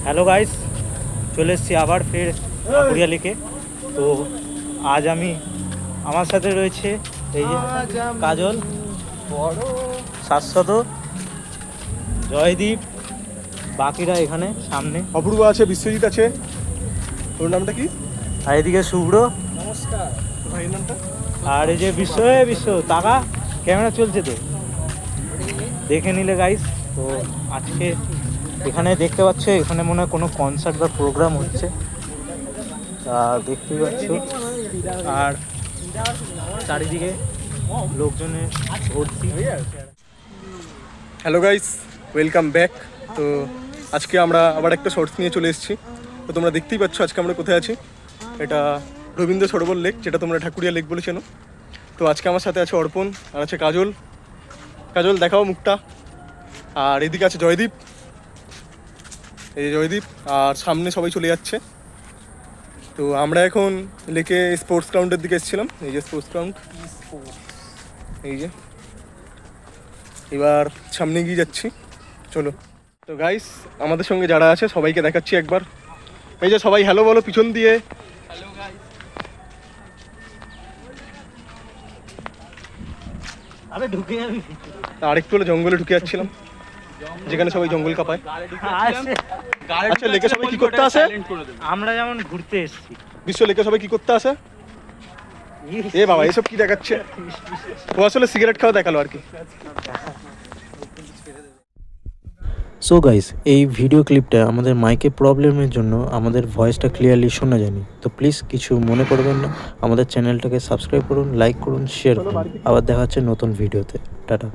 Hello guys, চলে এসেছি আবার ফের ঠাকুরিয়া লেকে। তো আজ আমার সাথে রয়েছে এই যে কাজল, শাশ্বত, জয়দীপ, বাকিরা এখানে সামনে। অপূর্ব আছে, বিশ্বজিৎ আছে। তোর নামটা কি? আর এদিকে শুভ্র, নমস্কার। ভাইয়ের নামটা? আর এই যে বিশ্ব টাকা ক্যামেরা চলছে তো দেখে নিলে গাইস। তো আজকে এখানে দেখতে পাচ্ছ, এখানে মনে হয় কোনো কনসার্ট বা প্রোগ্রাম হচ্ছে, দেখতেই পাচ্ছ। আর চারিদিকে লোকজনের ভর্তি। Hello guys, welcome back. তো আজকে আমরা আবার একটা শর্টস নিয়ে চলে এসেছি। তো তোমরা দেখতেই পাচ্ছ আজকে আমরা কোথায় আছি। এটা রবীন্দ্র সরোবর লেক, যেটা তোমরা ঠাকুরিয়া লেক বলে চেনো। তো আজকে আমার সাথে আছে অর্পণ, আর আছে কাজল। কাজল দেখাও মুখটা। আর এদিকে আছে জয়দীপ, এই যে জয়দীপ। আর সামনে সবাই চলে যাচ্ছে। তো আমরা এখন লেকে স্পোর্টস গ্রাউন্ডের দিকে এসেছিলাম। এই যে স্পোর্টস গ্রাউন্ড, এই যে। এবার সামনে গিয়ে যাচ্ছি, চলো। তো গাইস, আমাদের সঙ্গে যারা আছে সবাইকে দেখাচ্ছি একবার। এই যে সবাই হ্যালো বলো পিছন দিয়ে। আরেকটু হলে জঙ্গলে ঢুকে যাচ্ছিলাম, যেখানে সবাই জঙ্গল কাঁপায়। আচ্ছা, লেকে সবাই কি করতে আসে? আমরা যেমন ঘুরতে এসেছি। বিশ্ব লেকে সবাই কি করতে আসে? এ বাবা, এসব কি দেখাচ্ছে? ও আসলে সিগারেট খাওয়া দেখালো আর কি। সো গাইস, এই ভিডিও ক্লিপটা আমাদের মাইকে প্রবলেমের জন্য আমাদের ভয়েসটা ক্লিয়ারলি শোনা যায়নি। তো প্লিজ কিছু মনে করবেন না, আমাদের চ্যানেলটাকে সাবস্ক্রাইব করুন, লাইক করুন, শেয়ার করুন। আবার দেখা হচ্ছে নতুন ভিডিওতে। টাটা।